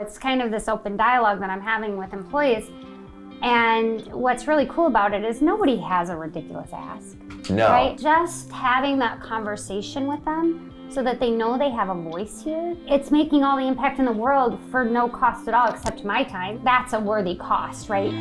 It's kind of this open dialogue that I'm having with employees. And what's really cool about it is nobody has a ridiculous ask. No. Right? Just having that conversation with them so that they know they have a voice here. It's making all the impact in the world for no cost at all except my time. That's a worthy cost, right?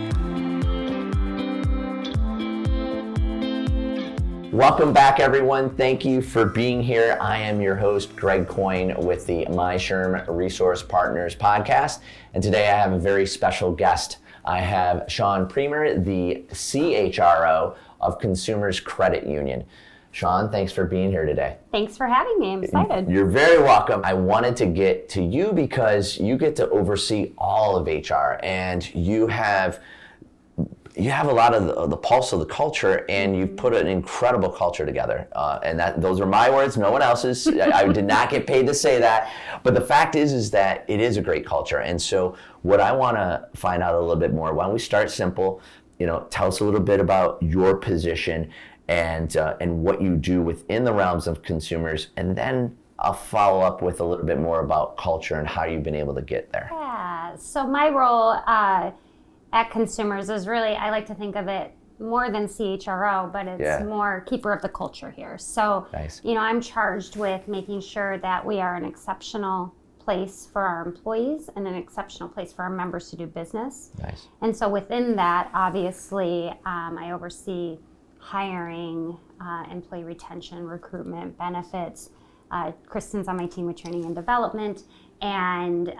Welcome back, everyone. Thank you for being here. I am your host, Greg Coyne, with the MISHRM Resource Partners Podcast. And today I have a very special guest. I have Shawn Premer, the CHRO of Consumers Credit Union. Shawn, thanks for being here today. Thanks for having me. I'm excited. You're very welcome. I wanted to get to you because you get to oversee all of HR, and you have a lot of the pulse of the culture, and you've put an incredible culture together. And those are my words, no one else's. I did not get paid to say that. But the fact is that it is a great culture. And so what I want to find out a little bit more, why don't we start simple? Tell us a little bit about your position and what you do within the realms of consumers, and then I'll follow up with a little bit more about culture and how you've been able to get there. Yeah. So my role at Consumers is really, I like to think of it more than CHRO, but it's more keeper of the culture here. So, nice. I'm charged with making sure that we are an exceptional place for our employees and an exceptional place for our members to do business. Nice. And so within that, obviously, I oversee hiring, employee retention, recruitment, benefits. Kristen's on my team with training and development. And,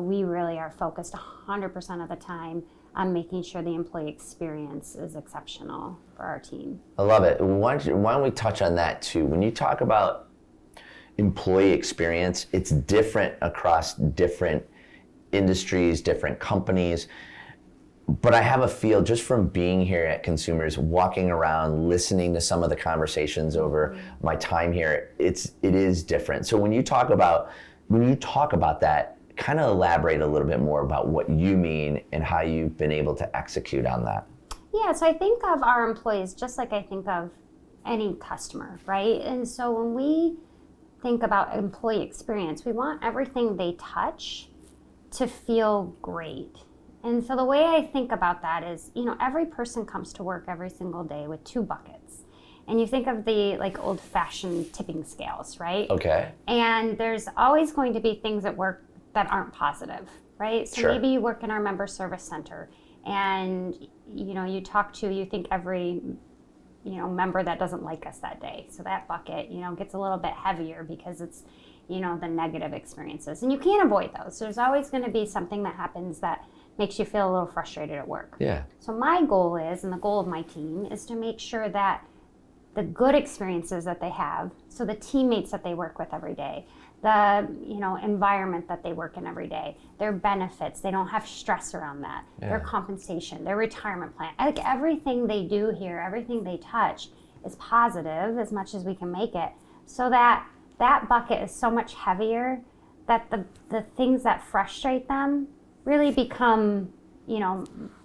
we really are focused 100% of the time on making sure the employee experience is exceptional for our team. I love it. Why don't we touch on that too? When you talk about employee experience, it's different across different industries, different companies. But I have a feel just from being here at Consumers, walking around, listening to some of the conversations over my time here, it is different. So when you talk about that, kind of elaborate a little bit more about what you mean and how you've been able to execute on that. Yeah, so I think of our employees just like I think of any customer, right? And so when we think about employee experience, we want everything they touch to feel great. And so the way I think about that is, every person comes to work every single day with two buckets. And you think of the old-fashioned tipping scales, right? Okay. And there's always going to be things at work that aren't positive, right? So Sure. Maybe you work in our member service center and, you think every, member that doesn't like us that day. So that bucket, gets a little bit heavier because it's, the negative experiences. And you can't avoid those. So there's always going to be something that happens that makes you feel a little frustrated at work. Yeah. So my goal is, and the goal of my team, is to make sure that the good experiences that they have, so the teammates that they work with every day, the environment that they work in every day, their benefits, they don't have stress around that, their compensation, their retirement plan, everything they do here, everything they touch is positive as much as we can make it, so that bucket is so much heavier that the things that frustrate them really become,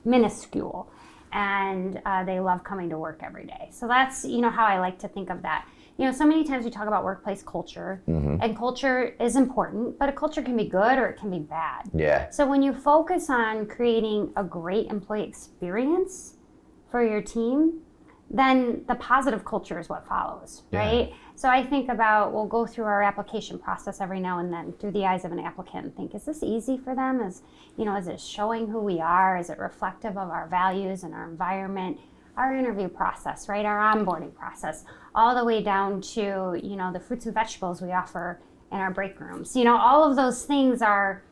minuscule. And they love coming to work every day. So that's, how I like to think of that. So many times we talk about workplace culture, and culture is important, but a culture can be good or it can be bad. Yeah. So when you focus on creating a great employee experience for your team, then the positive culture is what follows, right? So I think about, we'll go through our application process every now and then through the eyes of an applicant and think, is this easy for them? Is it showing who we are? Is it reflective of our values and our environment? Our interview process, right? Our onboarding process, all the way down to, the fruits and vegetables we offer in our break rooms. All of those things are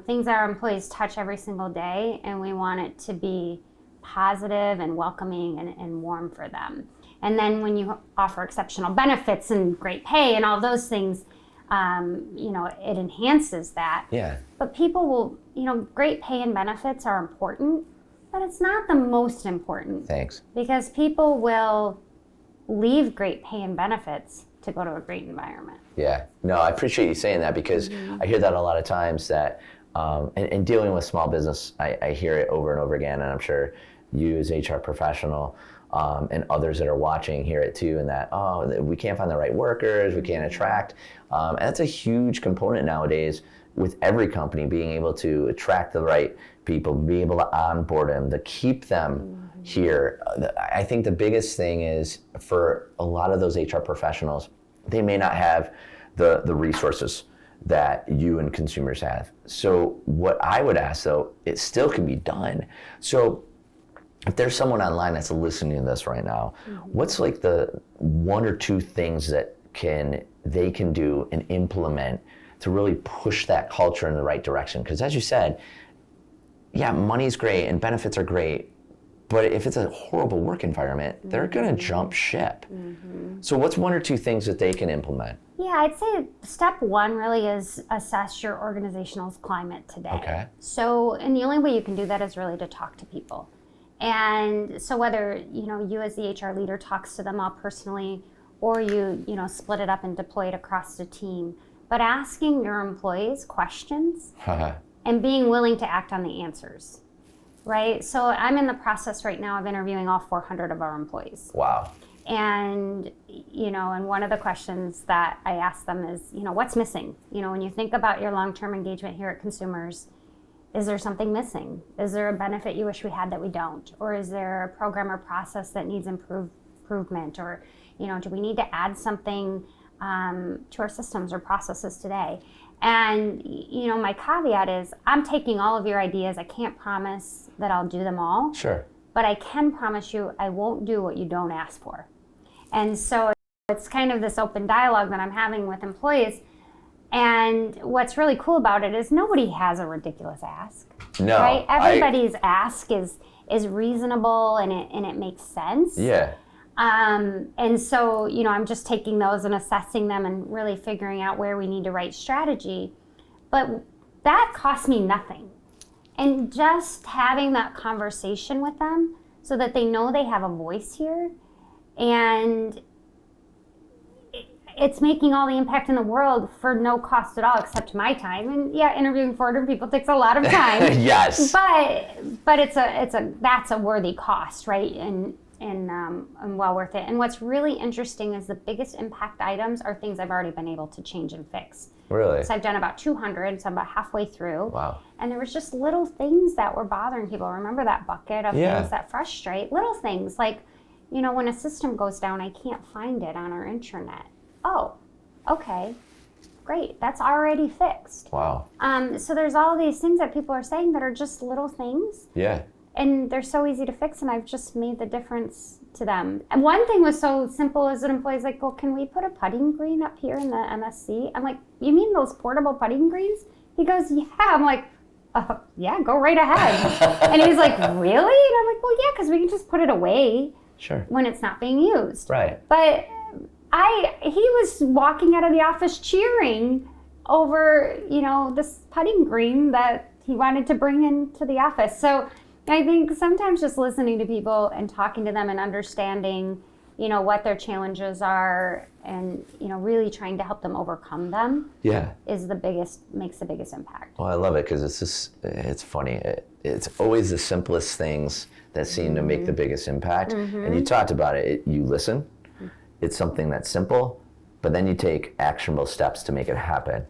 things that our employees touch every single day, and we want it to be positive and welcoming and warm for them. And then when you offer exceptional benefits and great pay and all those things, it enhances that. Yeah. But people will, great pay and benefits are important, but it's not the most important. Thanks. Because people will leave great pay and benefits to go to a great environment. Yeah. No, I appreciate you saying that because I hear that a lot of times that, and dealing with small business, I hear it over and over again, and I'm sure you as HR professional and others that are watching hear it too, and that, we can't find the right workers, we can't attract. And that's a huge component nowadays with every company, being able to attract the right people, be able to onboard them, to keep them here. I think the biggest thing is for a lot of those HR professionals, they may not have the resources that you and consumers have. So what I would ask though, it still can be done. So if there's someone online that's listening to this right now, what's like the 1 or 2 things that they can do and implement to really push that culture in the right direction? Because as you said, yeah, money's great and benefits are great, but if it's a horrible work environment, they're gonna jump ship. So what's 1 or 2 things that they can implement? Yeah, I'd say step 1 really is assess your organizational climate today. Okay. So, and the only way you can do that is really to talk to people. And so whether, you as the HR leader talks to them all personally, or you split it up and deploy it across the team, but asking your employees questions and being willing to act on the answers, right? So I'm in the process right now of interviewing all 400 of our employees. Wow. And, and one of the questions that I ask them is, what's missing? When you think about your long-term engagement here at Consumers, is there something missing? Is there a benefit you wish we had that we don't? Or is there a program or process that needs improvement? Or, do we need to add something to our systems or processes today? And, my caveat is I'm taking all of your ideas. I can't promise that I'll do them all. Sure. But I can promise you I won't do what you don't ask for. And so it's kind of this open dialogue that I'm having with employees. And what's really cool about it is nobody has a ridiculous ask. No. Right? Everybody's ask is reasonable and it makes sense. Yeah. And so, I'm just taking those and assessing them and really figuring out where we need to write strategy. But that costs me nothing. And just having that conversation with them so that they know they have a voice here, and it's making all the impact in the world for no cost at all except my time. And yeah, interviewing 400 people takes a lot of time. Yes. But that's a worthy cost, right? And well worth it. And what's really interesting is the biggest impact items are things I've already been able to change and fix. Really? So I've done about 200, so I'm about halfway through. Wow. And there was just little things that were bothering people. Remember that bucket of things that frustrate? Little things like, when a system goes down, I can't find it on our intranet. Oh, okay, great, that's already fixed. Wow. So there's all these things that people are saying that are just little things. Yeah. And they're so easy to fix, and I've just made the difference to them. And one thing was so simple as an employee's like, well, can we put a putting green up here in the MSC? I'm like, you mean those portable putting greens? He goes, yeah. I'm like, yeah, go right ahead. And he's like, really? And I'm like, well, yeah, because we can just put it away when it's not being used. Right. But he was walking out of the office cheering over, this putting green that he wanted to bring into the office. So I think sometimes just listening to people and talking to them and understanding, what their challenges are and, really trying to help them overcome them makes the biggest impact. Well, I love it because it's funny. It's always the simplest things that seem to make the biggest impact. And you talked about it. You listen. It's something that's simple, but then you take actionable steps to make it happen.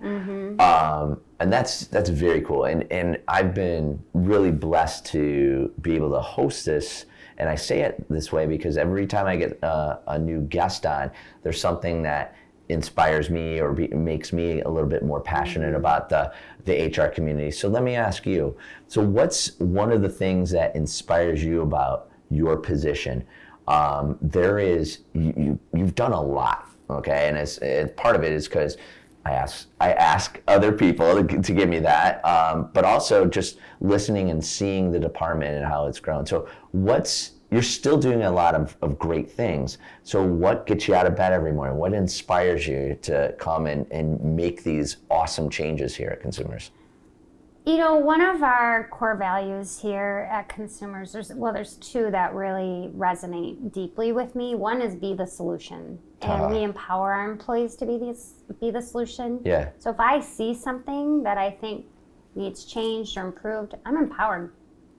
And that's very cool. And I've been really blessed to be able to host this. And I say it this way because every time I get a new guest on, there's something that inspires me or makes me a little bit more passionate about the HR community. So let me ask you, so what's one of the things that inspires you about your position? You've done a lot, okay? And part of it is because I ask other people to give me that, but also just listening and seeing the department and how it's grown. So you're still doing a lot of great things. So what gets you out of bed every morning? What inspires you to come and make these awesome changes here at Consumers? One of our core values here at Consumers, there's 2 that really resonate deeply with me. One is be the solution, and we empower our employees to be the solution. Yeah. So if I see something that I think needs changed or improved, I'm empowered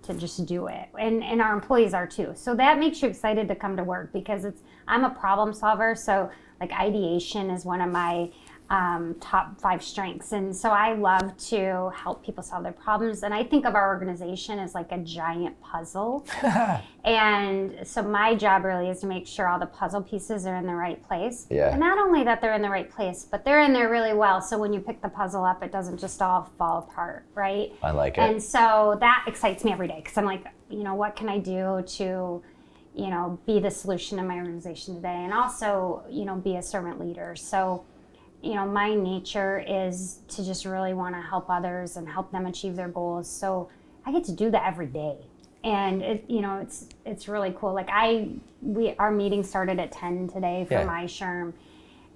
to just do it, and our employees are too. So that makes you excited to come to work because I'm a problem solver. So like ideation is one of my top 5 strengths. And so I love to help people solve their problems. And I think of our organization as like a giant puzzle. And so my job really is to make sure all the puzzle pieces are in the right place. Yeah. And not only that they're in the right place, but they're in there really well. So when you pick the puzzle up, it doesn't just all fall apart, right? I like it. And so that excites me every day because I'm like, what can I do to, be the solution in my organization today? And also, be a servant leader. So, my nature is to just really want to help others and help them achieve their goals. So I get to do that every day. And it's really cool. Like our meeting started at 10 today for MISHRM.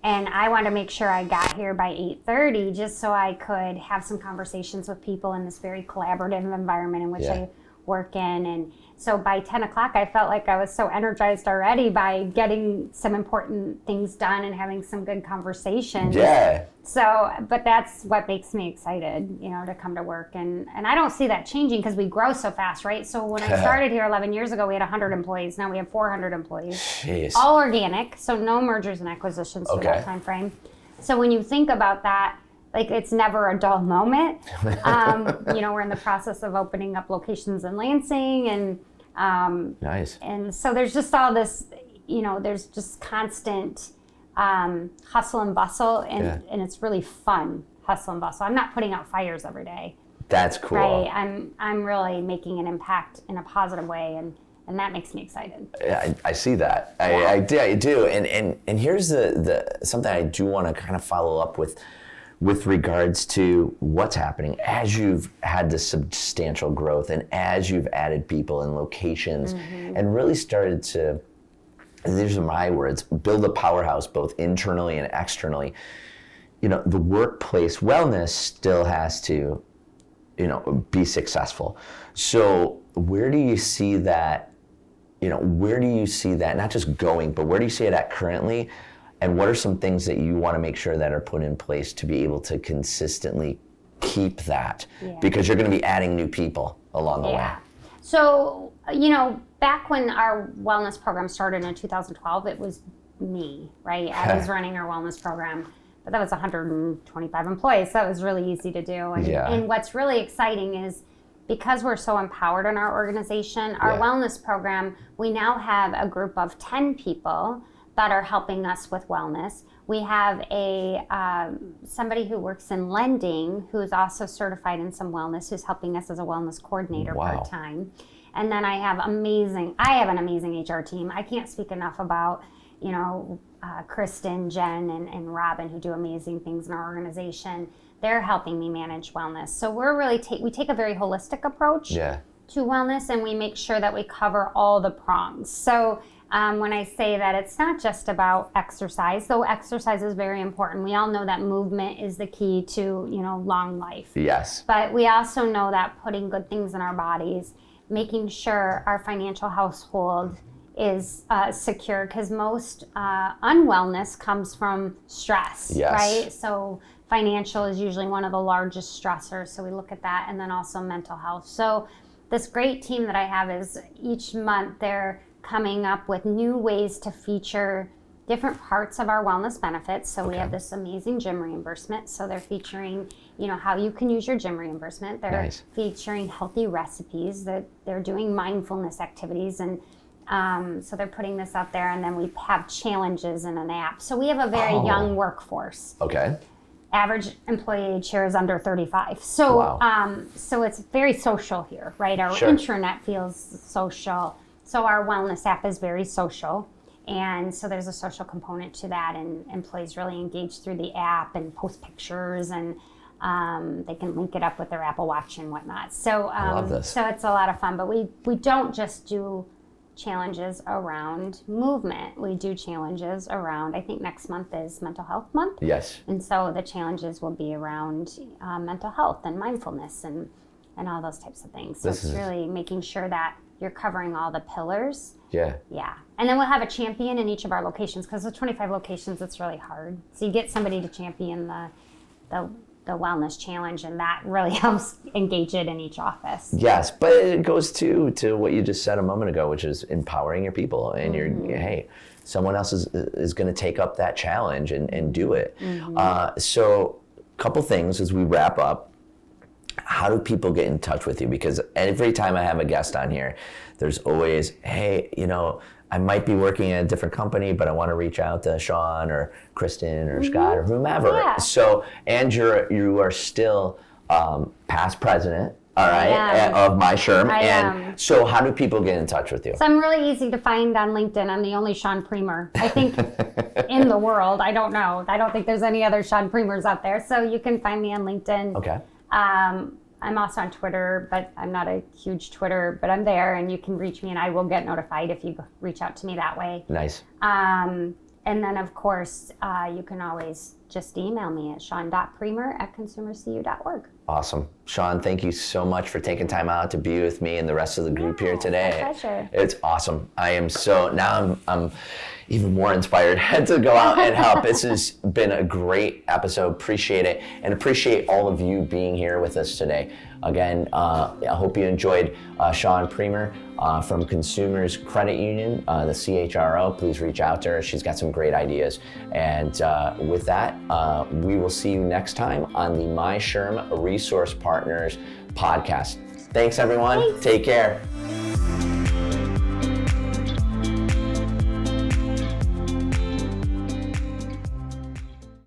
And I wanted to make sure I got here by 8:30 just so I could have some conversations with people in this very collaborative environment in which I work in. And so by 10 o'clock, I felt like I was so energized already by getting some important things done and having some good conversations. Yeah. So, but that's what makes me excited, to come to work. And I don't see that changing because we grow so fast, right? So when I started here 11 years ago, we had 100 employees. Now we have 400 employees. Jeez. All organic, so no mergers and acquisitions for that time frame. So when you think about that, like it's never a dull moment. We're in the process of opening up locations in Lansing and nice. And so there's just all this, there's just constant hustle and bustle and it's really fun hustle and bustle. I'm not putting out fires every day. That's cool. Right. I'm really making an impact in a positive way and that makes me excited. I see that. I do. And here's the something I do want to kind of follow up with regards to what's happening as you've had this substantial growth and as you've added people and locations and really started to, these are my words, build a powerhouse both internally and externally. The workplace wellness still has to, be successful. So where do you see that, not just going, but where do you see it at currently? And what are some things that you want to make sure that are put in place to be able to consistently keep that? Yeah. Because you're going to be adding new people along the way. So, back when our wellness program started in 2012, it was me, right? I was running our wellness program, but that was 125 employees. So that was really easy to do. And what's really exciting is because we're so empowered in our organization, our wellness program, we now have a group of 10 people that are helping us with wellness. We have somebody who works in lending who's also certified in some wellness, who's helping us as a wellness coordinator part-time. And then I have an amazing HR team. I can't speak enough about, Kristen, Jen, and Robin, who do amazing things in our organization. They're helping me manage wellness. So we're really we take a very holistic approach to wellness, and we make sure that we cover all the prongs. So when I say that it's not just about exercise, though exercise is very important. We all know that movement is the key to, long life. Yes. But we also know that putting good things in our bodies, making sure our financial household is secure, because most unwellness comes from stress, right? So financial is usually one of the largest stressors. So we look at that, and then also mental health. So this great team that I have is each month they're coming up with new ways to feature different parts of our wellness benefits. So we have this amazing gym reimbursement. So they're featuring, how you can use your gym reimbursement. They're featuring healthy recipes. That they're doing mindfulness activities, and so they're putting this out there. And then we have challenges in an app. So we have a very young workforce. Okay. Average employee age here is under 35. So so it's very social here, right? Our intranet feels social. So our wellness app is very social, and so there's a social component to that, and employees really engage through the app and post pictures, and they can link it up with their Apple Watch and whatnot. So I love this. So it's a lot of fun, but we don't just do challenges around movement. We do challenges around, I think next month is Mental Health Month. Yes. And so the challenges will be around mental health and mindfulness and all those types of things. So it's really making sure that you're covering all the pillars. Yeah. And then we'll have a champion in each of our locations, because with 25 locations, it's really hard. So you get somebody to champion the wellness challenge, and that really helps engage it in each office. Yes, but it goes to what you just said a moment ago, which is empowering your people and your someone else is going to take up that challenge and do it. So a couple things as we wrap up. How do people get in touch with you? Because every time I have a guest on here, there's always, hey, I might be working at a different company, but I want to reach out to Shawn or Kristen or Scott or whomever. Yeah. So, and you are still past president, all right, of MISHRM. I am. So how do people get in touch with you? So I'm really easy to find on LinkedIn. I'm the only Shawn Premer, I think, in the world. I don't know. I don't think there's any other Shawn Premers out there. So you can find me on LinkedIn. Okay. I'm also on Twitter, but I'm not a huge Twitter, but I'm there and you can reach me and I will get notified if you reach out to me that way. Nice. And then, of course, you can always just email me at shawn.premer@consumercu.org. Awesome. Shawn, thank you so much for taking time out to be with me and the rest of the group here today. My pleasure. It's awesome. I'm even more inspired to go out and help. This has been a great episode. Appreciate it, and appreciate all of you being here with us today. Again, I hope you enjoyed Shawn Premer from Consumers Credit Union, the CHRO. Please reach out to her. She's got some great ideas. And with that, we will see you next time on the MISHRM Resource Partners Podcast. Thanks, everyone. Thanks. Take care.